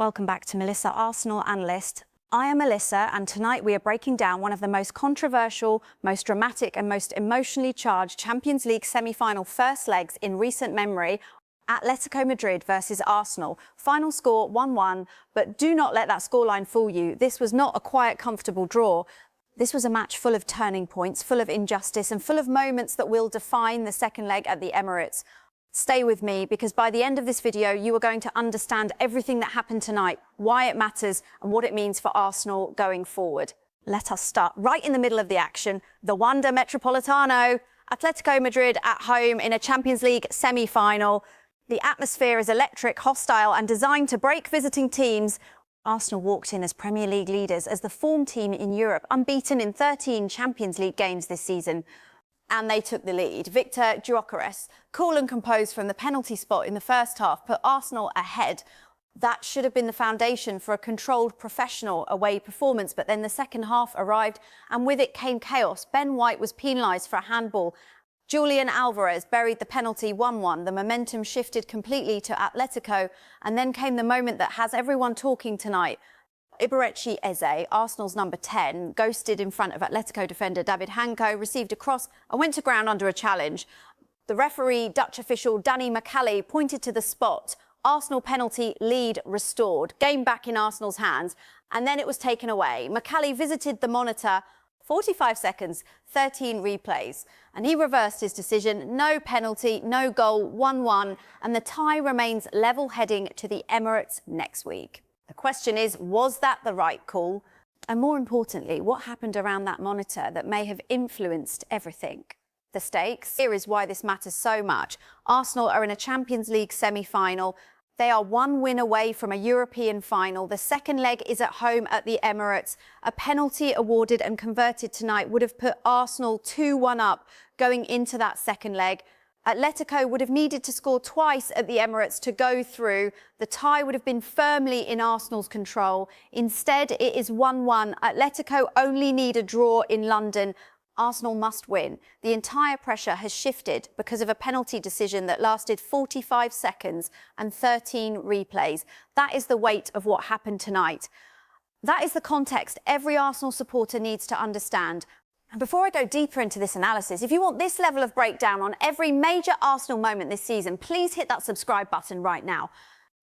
Welcome back to Melissa, Arsenal analyst. I am Melissa, and tonight we are breaking down one of the most controversial, most dramatic and most emotionally charged Champions League semi-final first legs in recent memory. Atletico Madrid versus Arsenal. Final score 1-1, but do not let that scoreline fool you. This was not a quiet, comfortable draw. This was a match full of turning points, full of injustice and full of moments that will define the second leg at the Emirates. Stay with me, because by the end of this video, you are going to understand everything that happened tonight, why it matters and what it means for Arsenal going forward. Let us start right in the middle of the action. The Wanda Metropolitano, Atletico Madrid at home in a Champions League semi-final. The atmosphere is electric, hostile and designed to break visiting teams. Arsenal walked in as Premier League leaders, as the form team in Europe, unbeaten in 13 Champions League games this season. And they took the lead. Viktor Gyokeres, cool and composed from the penalty spot in the first half, put Arsenal ahead. That should have been the foundation for a controlled, professional away performance. But then the second half arrived, and with it came chaos. Ben White was penalised for a handball. Julian Alvarez buried the penalty 1-1. The momentum shifted completely to Atletico. And then came the moment that has everyone talking tonight. Eberechi Eze, Arsenal's number 10, ghosted in front of Atletico defender David Hanko, received a cross and went to ground under a challenge. The referee, Dutch official Danny McCallie, pointed to the spot. Arsenal penalty, lead restored. Game back in Arsenal's hands, and then it was taken away. McCallie visited the monitor. 45 seconds, 13 replays. And he reversed his decision. No penalty, no goal, 1-1. And the tie remains level heading to the Emirates next week. The question is, was that the right call? And more importantly, what happened around that monitor that may have influenced everything? The stakes. Here is why this matters so much. Arsenal are in a Champions League semi-final. They are one win away from a European final. The second leg is at home at the Emirates. A penalty awarded and converted tonight would have put Arsenal 2-1 up going into that second leg. Atletico would have needed to score twice at the Emirates to go through. The tie would have been firmly in Arsenal's control. Instead, it is 1-1. Atletico only need a draw in London. Arsenal must win. The entire pressure has shifted because of a penalty decision that lasted 45 seconds and 13 replays. That is the weight of what happened tonight. That is the context every Arsenal supporter needs to understand. And before I go deeper into this analysis, if you want this level of breakdown on every major Arsenal moment this season, please hit that subscribe button right now.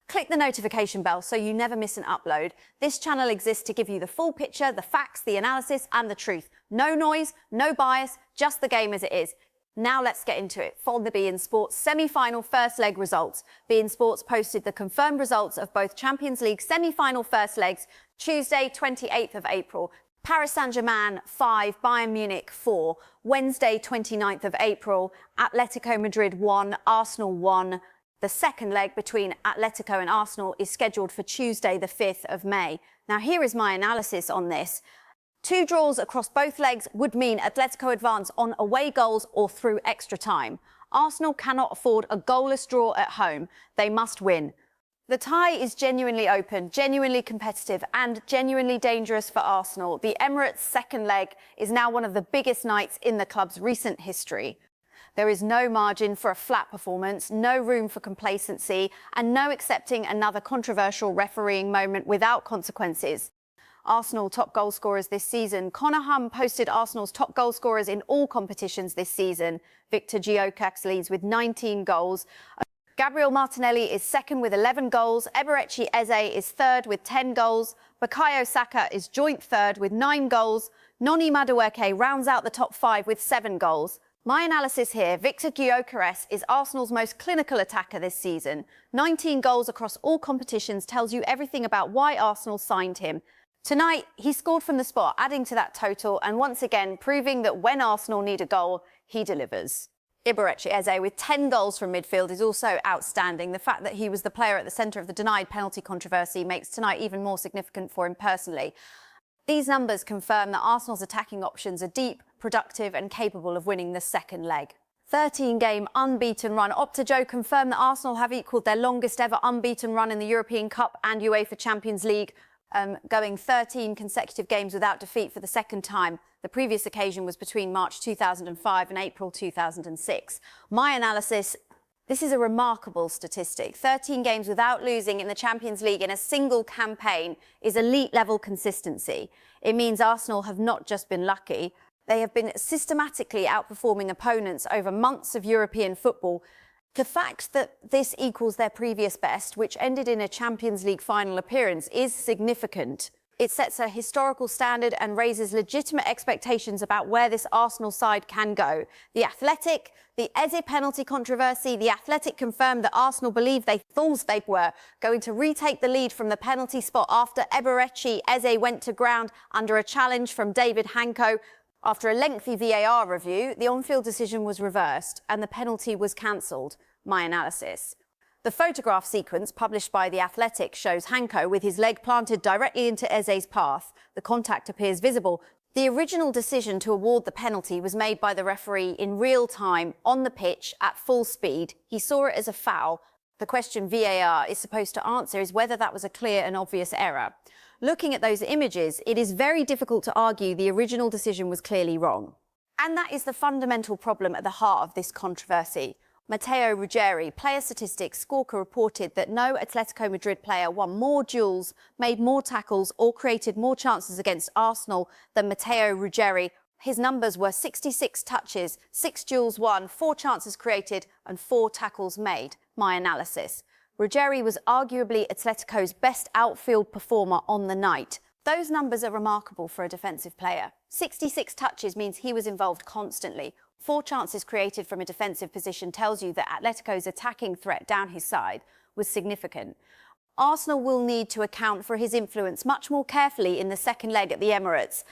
Click the notification bell so you never miss an upload. This channel exists to give you the full picture, the facts, the analysis and the truth. No noise, no bias, just the game as it is. Now let's get into it. For the beIN Sports semi-final first leg results. beIN Sports posted the confirmed results of both Champions League semi-final first legs Tuesday, 28th of April. Paris Saint-Germain 5, Bayern Munich 4. Wednesday, 29th of April, Atletico Madrid 1, Arsenal 1. The second leg between Atletico and Arsenal is scheduled for Tuesday, the 5th of May. Now, here is my analysis on this. 2 draws across both legs would mean Atletico advance on away goals or through extra time. Arsenal cannot afford a goalless draw at home. They must win. The tie is genuinely open, genuinely competitive and genuinely dangerous for Arsenal. The Emirates' second leg is now one of the biggest nights in the club's recent history. There is no margin for a flat performance, no room for complacency and no accepting another controversial refereeing moment without consequences. Arsenal top goal scorers this season. Connor Hum posted Arsenal's top goal scorers in all competitions this season. Viktor Gyokeres leads with 19 goals. Gabriel Martinelli is second with 11 goals. Eberechi Eze is third with 10 goals. Bukayo Saka is joint third with 9 goals. Noni Madueke rounds out the top 5 with 7 goals. My analysis here, Viktor Gyokeres is Arsenal's most clinical attacker this season. 19 goals across all competitions tells you everything about why Arsenal signed him. Tonight, he scored from the spot, adding to that total and once again proving that when Arsenal need a goal, he delivers. Eberechi Eze with 10 goals from midfield is also outstanding. The fact that he was the player at the centre of the denied penalty controversy makes tonight even more significant for him personally. These numbers confirm that Arsenal's attacking options are deep, productive and capable of winning the second leg. 13-game unbeaten run. Opta confirmed that Arsenal have equalled their longest ever unbeaten run in the European Cup and Uefa Champions League, going 13 consecutive games without defeat for the second time. The previous occasion was between March 2005 and April 2006. My analysis, This is a remarkable statistic. 13 games without losing in the Champions League in a single campaign is elite-level consistency. It means Arsenal have not just been lucky, they have been systematically outperforming opponents over months of European football. The fact that this equals their previous best, which ended in a Champions League final appearance, is significant. It sets a historical standard and raises legitimate expectations about where this Arsenal side can go. The Athletic, the Eze penalty controversy, the Athletic confirmed that Arsenal believed they thought they were going to retake the lead from the penalty spot after Eberechi Eze went to ground under a challenge from David Hanko. After a lengthy VAR review, the on-field decision was reversed and the penalty was cancelled. My analysis. The photograph sequence published by The Athletic shows Hanko with his leg planted directly into Eze's path. The contact appears visible. The original decision to award the penalty was made by the referee in real time, on the pitch, at full speed. He saw it as a foul. The question VAR is supposed to answer is whether that was a clear and obvious error. Looking at those images, it is very difficult to argue the original decision was clearly wrong. And that is the fundamental problem at the heart of this controversy. Matteo Ruggeri, Player Statistics Scorker, reported that no Atletico Madrid player won more duels, made more tackles or created more chances against Arsenal than Matteo Ruggeri. His numbers were 66 touches, 6 duels won, 4 chances created and 4 tackles made. My analysis. Ruggeri was arguably Atletico's best outfield performer on the night. Those numbers are remarkable for a defensive player. 66 touches means he was involved constantly. 4 chances created from a defensive position tells you that Atletico's attacking threat down his side was significant. Arsenal will need to account for his influence much more carefully in the second leg at the Emirates.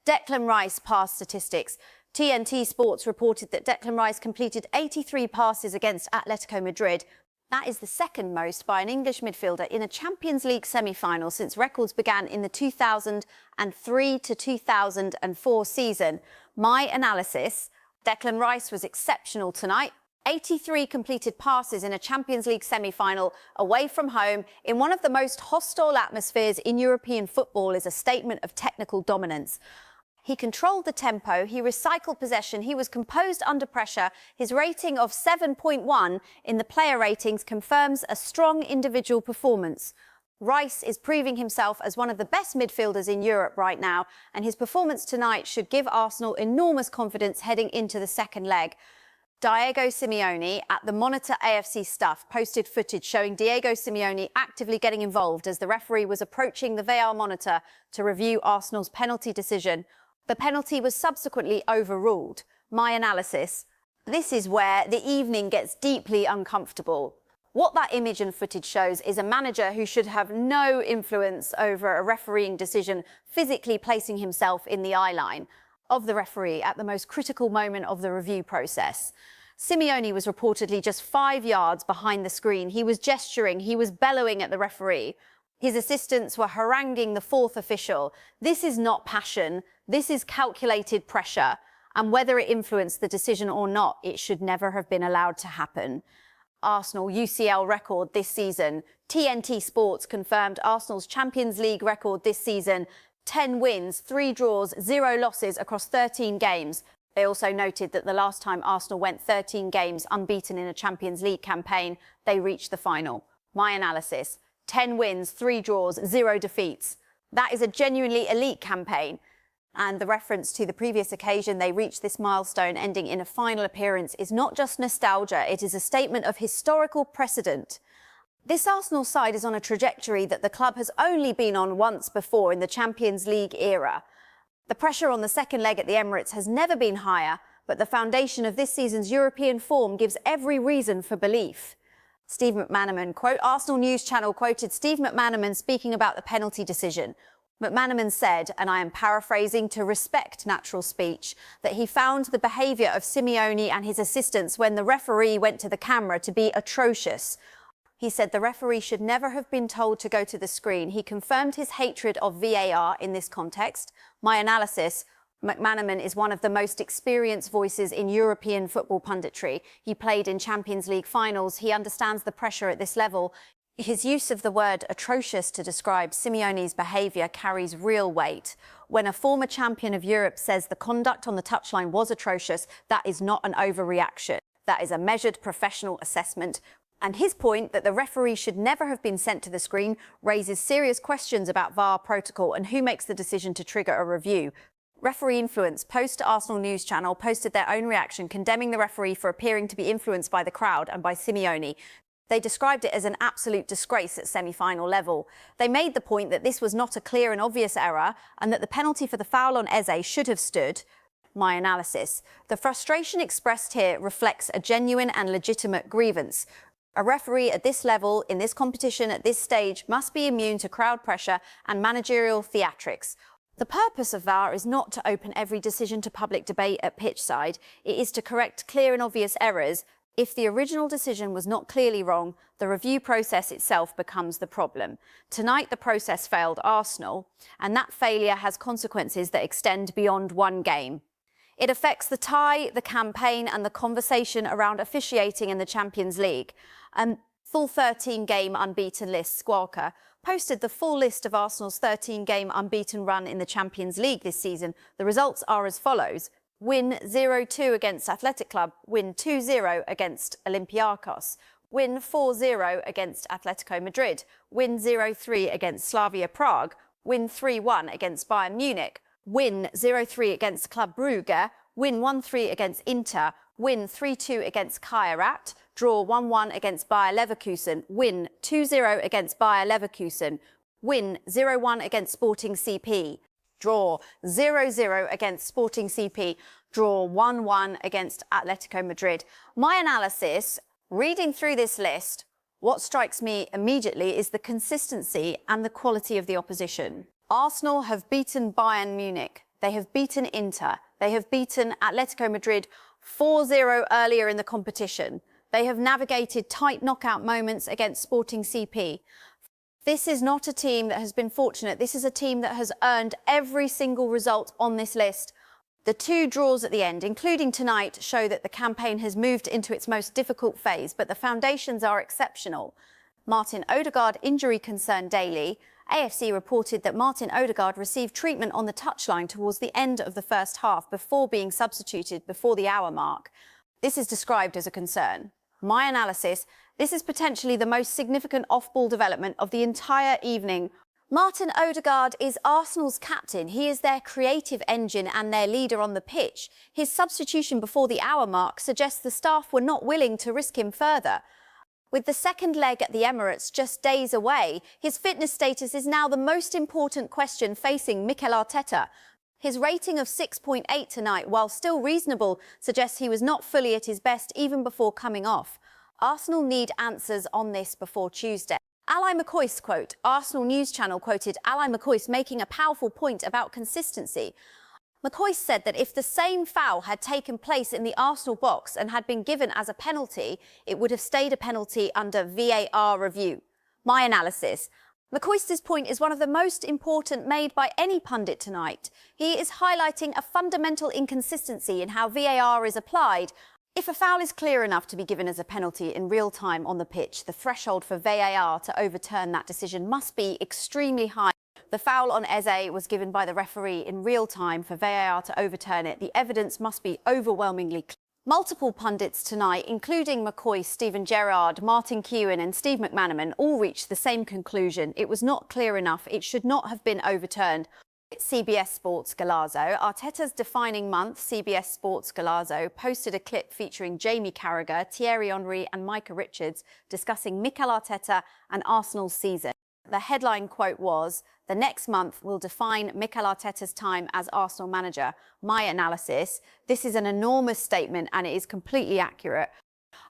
Declan Rice pass statistics. TNT Sports reported that Declan Rice completed 83 passes against Atletico Madrid. That is the second most by an English midfielder in a Champions League semi-final since records began in the 2003 to 2004 season. My analysis. Declan Rice was exceptional tonight. 83 completed passes in a Champions League semi-final away from home in one of the most hostile atmospheres in European football is a statement of technical dominance. He controlled the tempo, he recycled possession, he was composed under pressure. His rating of 7.1 in the player ratings confirms a strong individual performance. Rice is proving himself as one of the best midfielders in Europe right now, and his performance tonight should give Arsenal enormous confidence heading into the second leg. Diego Simeone at the Monitor AFC Stuff posted footage showing Diego Simeone actively getting involved as the referee was approaching the VAR monitor to review Arsenal's penalty decision. The penalty was subsequently overruled. My analysis. This is where the evening gets deeply uncomfortable. What that image and footage shows is a manager who should have no influence over a refereeing decision physically placing himself in the eye line of the referee at the most critical moment of the review process. Simeone was reportedly just 5 yards behind the screen. He was gesturing, he was bellowing at the referee. His assistants were haranguing the fourth official. This is not passion, this is calculated pressure. And whether it influenced the decision or not, it should never have been allowed to happen. Arsenal UCL record this season. TNT Sports confirmed Arsenal's Champions League record this season. 10 wins, 3 draws, 0 losses across 13 games. They also noted that the last time Arsenal went 13 games unbeaten in a Champions League campaign, they reached the final. My analysis. 10 wins, 3 draws, 0 defeats. That is a genuinely elite campaign. And the reference to the previous occasion they reached this milestone ending in a final appearance is not just nostalgia, it is a statement of historical precedent. This Arsenal side is on a trajectory that the club has only been on once before in the Champions League era. The pressure on the second leg at the Emirates has never been higher, but the foundation of this season's European form gives every reason for belief. Steve McManaman, quote, Arsenal News Channel quoted Steve McManaman speaking about the penalty decision. McManaman said, and I am paraphrasing to respect natural speech, that he found the behaviour of Simeone and his assistants when the referee went to the camera to be atrocious. He said the referee should never have been told to go to the screen. He confirmed his hatred of VAR in this context. My analysis, McManaman is one of the most experienced voices in European football punditry. He played in Champions League finals. He understands the pressure at this level. His use of the word atrocious to describe Simeone's behaviour carries real weight. When a former champion of Europe says the conduct on the touchline was atrocious, that is not an overreaction. That is a measured professional assessment. And his point that the referee should never have been sent to the screen raises serious questions about VAR protocol and who makes the decision to trigger a review. Referee Influence post Arsenal News Channel posted their own reaction condemning the referee for appearing to be influenced by the crowd and by Simeone. They described it as an absolute disgrace at semi-final level. They made the point that this was not a clear and obvious error and that the penalty for the foul on Eze should have stood. My analysis. The frustration expressed here reflects a genuine and legitimate grievance. A referee at this level, in this competition, at this stage, must be immune to crowd pressure and managerial theatrics. The purpose of VAR is not to open every decision to public debate at pitchside. It is to correct clear and obvious errors. If the original decision was not clearly wrong, the review process itself becomes the problem. Tonight, the process failed Arsenal, and that failure has consequences that extend beyond one game. It affects the tie, the campaign and the conversation around officiating in the Champions League. Full 13-game unbeaten list, Squawka, posted the full list of Arsenal's 13-game unbeaten run in the Champions League this season. The results are as follows. Win 0-2 against Athletic Club, win 2-0 against Olympiacos, win 4-0 against Atletico Madrid, win 0-3 against Slavia Prague, win 3-1 against Bayern Munich, win 0-3 against Club Brugge, win 1-3 against Inter, win 3-2 against Gerrard, draw 1-1 against Bayer Leverkusen, win 2-0 against Bayer Leverkusen, win 0-1 against Sporting CP, draw 0-0 against Sporting CP, draw 1-1 against Atletico Madrid. My analysis, reading through this list, what strikes me immediately is the consistency and the quality of the opposition. Arsenal have beaten Bayern Munich, they have beaten Inter, they have beaten Atletico Madrid 4-0 earlier in the competition. They have navigated tight knockout moments against Sporting CP. This is not a team that has been fortunate. This is a team that has earned every single result on this list. The two draws at the end, including tonight, show that the campaign has moved into its most difficult phase, but the foundations are exceptional. Martin Odegaard injury concern daily. AFC reported that Martin Odegaard received treatment on the touchline towards the end of the first half before being substituted before the hour mark. This is described as a concern. My analysis, this is potentially the most significant off-ball development of the entire evening. Martin Odegaard is Arsenal's captain. He is their creative engine and their leader on the pitch. His substitution before the hour mark suggests the staff were not willing to risk him further. With the second leg at the Emirates just days away, his fitness status is now the most important question facing Mikel Arteta. His rating of 6.8 tonight, while still reasonable, suggests he was not fully at his best even before coming off. Arsenal need answers on this before Tuesday. Ally McCoist quote, Arsenal News Channel quoted Ally McCoist making a powerful point about consistency. McCoist said that if the same foul had taken place in the Arsenal box and had been given as a penalty, it would have stayed a penalty under VAR review. My analysis. McCoist's point is one of the most important made by any pundit tonight. He is highlighting a fundamental inconsistency in how VAR is applied. If a foul is clear enough to be given as a penalty in real time on the pitch, the threshold for VAR to overturn that decision must be extremely high. The foul on Eze was given by the referee in real time. For VAR to overturn it, the evidence must be overwhelmingly clear. Multiple pundits tonight, including McCoist, Steven Gerrard, Martin Keown and Steve McManaman, all reached the same conclusion. It was not clear enough. It should not have been overturned. CBS Sports Golazo. Arteta's defining month, CBS Sports Golazo, posted a clip featuring Jamie Carragher, Thierry Henry and Micah Richards discussing Mikel Arteta and Arsenal's season. The headline quote was, "The next month will define Mikel Arteta's time as Arsenal manager." My analysis, this is an enormous statement and it is completely accurate.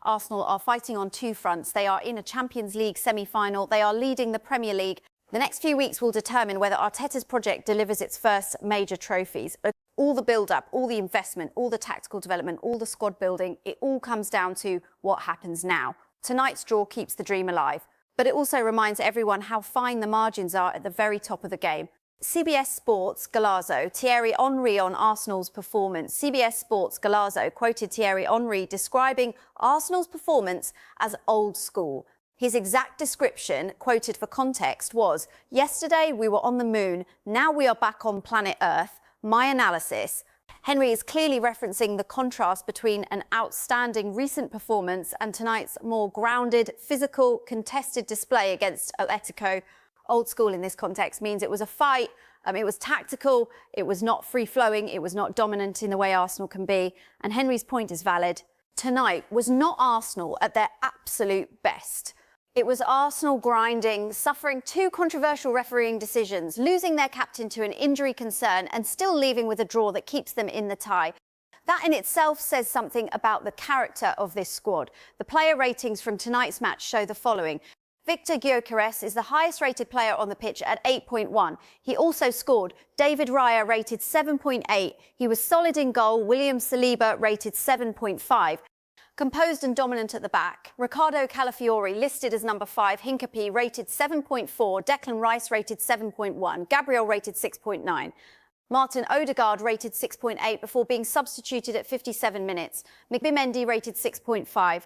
Arsenal are fighting on two fronts. They are in a Champions League semi-final. They are leading the Premier League. The next few weeks will determine whether Arteta's project delivers its first major trophies. All the build-up, all the investment, all the tactical development, all the squad building, it all comes down to what happens now. Tonight's draw keeps the dream alive. But it also reminds everyone how fine the margins are at the very top of the game. CBS Sports Golazo, Thierry Henry on Arsenal's performance. CBS Sports Golazo quoted Thierry Henry describing Arsenal's performance as old school. His exact description, quoted for context, was, "Yesterday we were on the moon, now we are back on planet Earth." My analysis, Henry is clearly referencing the contrast between an outstanding recent performance and tonight's more grounded, physical, contested display against Atletico. Old school in this context means it was a fight, it was tactical, it was not free-flowing, it was not dominant in the way Arsenal can be. And Henry's point is valid. Tonight was not Arsenal at their absolute best. It was Arsenal grinding, suffering two controversial refereeing decisions, losing their captain to an injury concern and still leaving with a draw that keeps them in the tie. That in itself says something about the character of this squad. The player ratings from tonight's match show the following. Viktor Gyokeres is the highest rated player on the pitch at 8.1. He also scored. David Raya rated 7.8. He was solid in goal. William Saliba rated 7.5. Composed and dominant at the back. Riccardo Calafiori, listed as number 5. Hincapie rated 7.4. Declan Rice rated 7.1. Gabriel rated 6.9. Martin Odegaard rated 6.8 before being substituted at 57 minutes. McManaman rated 6.5.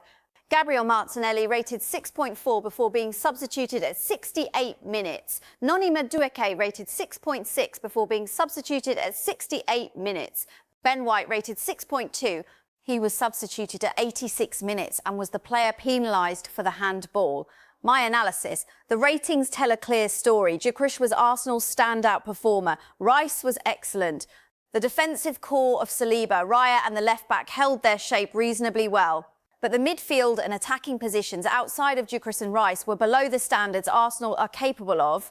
Gabriel Martinelli rated 6.4 before being substituted at 68 minutes. Noni Madueke rated 6.6 before being substituted at 68 minutes. Ben White rated 6.2. He was substituted at 86 minutes and was the player penalised for the handball. My analysis, the ratings tell a clear story. Gyokeres was Arsenal's standout performer. Rice was excellent. The defensive core of Saliba, Raya and the left-back held their shape reasonably well. But the midfield and attacking positions outside of Gyokeres and Rice were below the standards Arsenal are capable of.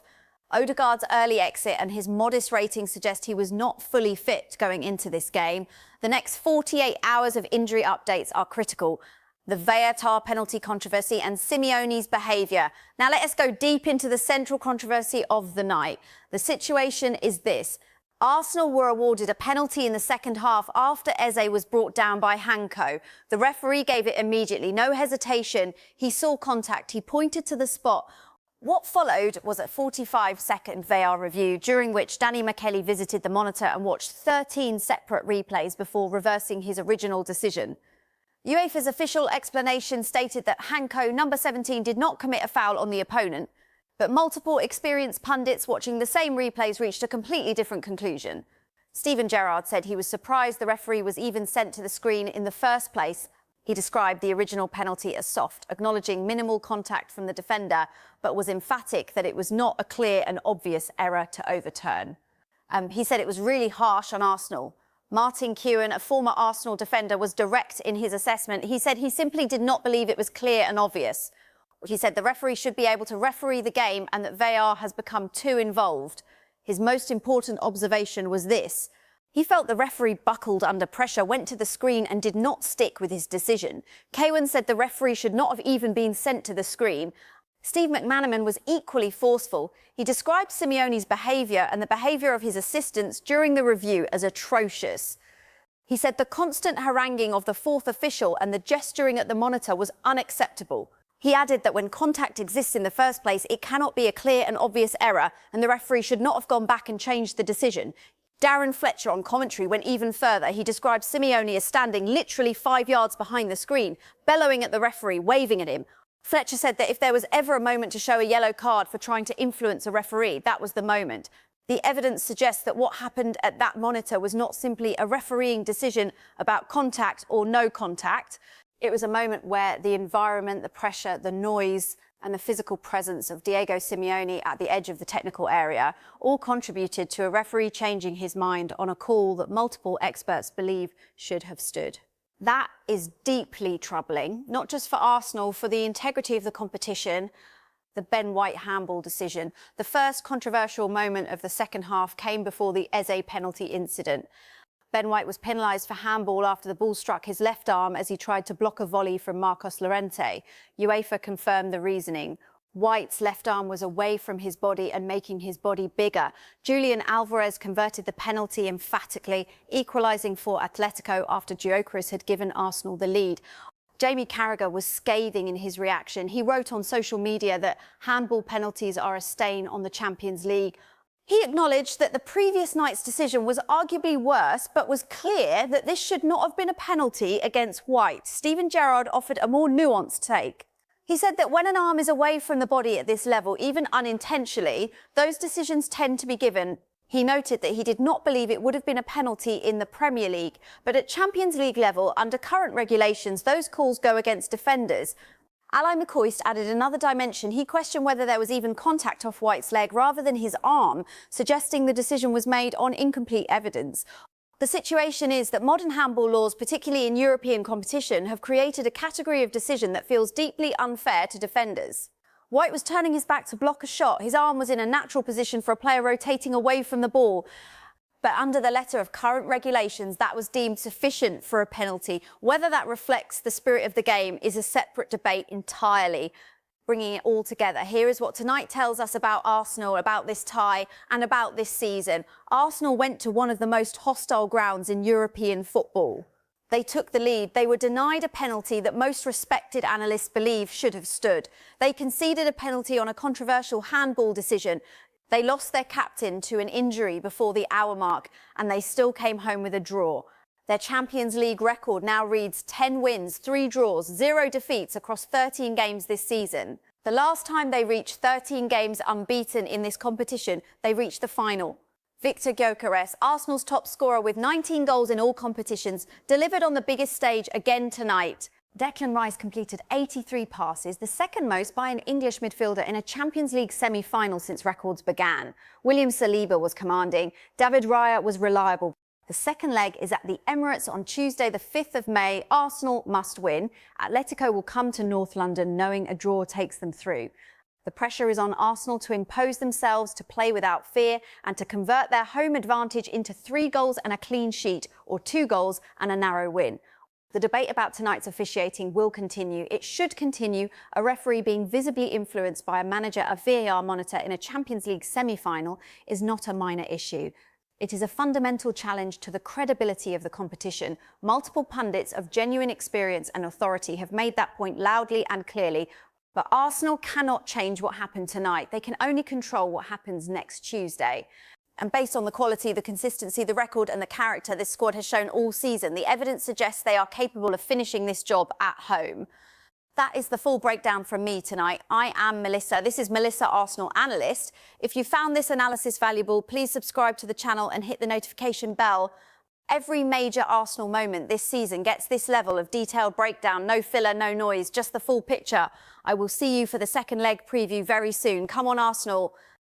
Odegaard's early exit and his modest rating suggest he was not fully fit going into this game. The next 48 hours of injury updates are critical. The VAR penalty controversy and Simeone's behaviour. Now let us go deep into the central controversy of the night. The situation is this. Arsenal were awarded a penalty in the second half after Eze was brought down by Hanko. The referee gave it immediately, no hesitation. He saw contact, he pointed to the spot. What followed was a 45-second VAR review, during which Danny McKelly visited the monitor and watched 13 separate replays before reversing his original decision. UEFA's official explanation stated that Hanko, number 17, did not commit a foul on the opponent, but multiple experienced pundits watching the same replays reached a completely different conclusion. Steven Gerrard said he was surprised the referee was even sent to the screen in the first place. He described the original penalty as soft, acknowledging minimal contact from the defender, but was emphatic that it was not a clear and obvious error to overturn. He said it was really harsh on Arsenal. Martin Keown, a former Arsenal defender, was direct in his assessment. He said he simply did not believe it was clear and obvious. He said the referee should be able to referee the game and that VAR has become too involved. His most important observation was this. He felt the referee buckled under pressure, went to the screen and did not stick with his decision. Keown said the referee should not have even been sent to the screen. Steve McManaman was equally forceful. He described Simeone's behaviour and the behaviour of his assistants during the review as atrocious. He said the constant haranguing of the fourth official and the gesturing at the monitor was unacceptable. He added that when contact exists in the first place, it cannot be a clear and obvious error, and the referee should not have gone back and changed the decision. Darren Fletcher on commentary went even further. He described Simeone as standing literally 5 yards behind the screen, bellowing at the referee, waving at him. Fletcher said that if there was ever a moment to show a yellow card for trying to influence a referee, that was the moment. The evidence suggests that what happened at that monitor was not simply a refereeing decision about contact or no contact. It was a moment where the environment, the pressure, the noise and the physical presence of Diego Simeone at the edge of the technical area all contributed to a referee changing his mind on a call that multiple experts believe should have stood. That is deeply troubling, not just for Arsenal, for the integrity of the competition. The Ben White handball decision. The first controversial moment of the second half came before the Eze penalty incident. Ben White was penalised for handball after the ball struck his left arm as he tried to block a volley from Marcos Llorente. UEFA confirmed the reasoning. White's left arm was away from his body and making his body bigger. Julian Alvarez converted the penalty emphatically, equalising for Atletico after Gyokeres had given Arsenal the lead. Jamie Carragher was scathing in his reaction. He wrote on social media that handball penalties are a stain on the Champions League. He acknowledged that the previous night's decision was arguably worse, but was clear that this should not have been a penalty against White. Steven Gerrard offered a more nuanced take. He said that when an arm is away from the body at this level, even unintentionally, those decisions tend to be given. He noted that he did not believe it would have been a penalty in the Premier League, but at Champions League level, under current regulations, those calls go against defenders. Ally McCoist added another dimension. He questioned whether there was even contact off White's leg rather than his arm, suggesting the decision was made on incomplete evidence. The situation is that modern handball laws, particularly in European competition, have created a category of decision that feels deeply unfair to defenders. White was turning his back to block a shot. His arm was in a natural position for a player rotating away from the ball. But under the letter of current regulations, that was deemed sufficient for a penalty. Whether that reflects the spirit of the game is a separate debate entirely. Bringing it all together, here is what tonight tells us about Arsenal, about this tie and about this season. Arsenal went to one of the most hostile grounds in European football. They took the lead. They were denied a penalty that most respected analysts believe should have stood. They conceded a penalty on a controversial handball decision. They lost their captain to an injury before the hour mark, and they still came home with a draw. Their Champions League record now reads 10 wins, 3 draws, 0 defeats across 13 games this season. The last time they reached 13 games unbeaten in this competition, they reached the final. Viktor Gyokeres, Arsenal's top scorer with 19 goals in all competitions, delivered on the biggest stage again tonight. Declan Rice completed 83 passes, the second most by an English midfielder in a Champions League semi-final since records began. William Saliba was commanding. David Raya was reliable. The second leg is at the Emirates on Tuesday, the 5th of May. Arsenal must win. Atletico will come to North London knowing a draw takes them through. The pressure is on Arsenal to impose themselves, to play without fear and to convert their home advantage into 3 goals and a clean sheet, or 2 goals and a narrow win. The debate about tonight's officiating will continue. It should continue. A referee being visibly influenced by a manager, a VAR monitor in a Champions League semi-final is not a minor issue. It is a fundamental challenge to the credibility of the competition. Multiple pundits of genuine experience and authority have made that point loudly and clearly. But Arsenal cannot change what happened tonight. They can only control what happens next Tuesday. And based on the quality, the consistency, the record and the character this squad has shown all season, the evidence suggests they are capable of finishing this job at home. That is the full breakdown from me tonight. I am Melissa. This is Melissa, Arsenal Analyst. If you found this analysis valuable, please subscribe to the channel and hit the notification bell. Every major Arsenal moment this season gets this level of detailed breakdown. No filler, no noise, just the full picture. I will see you for the second leg preview very soon. Come on, Arsenal.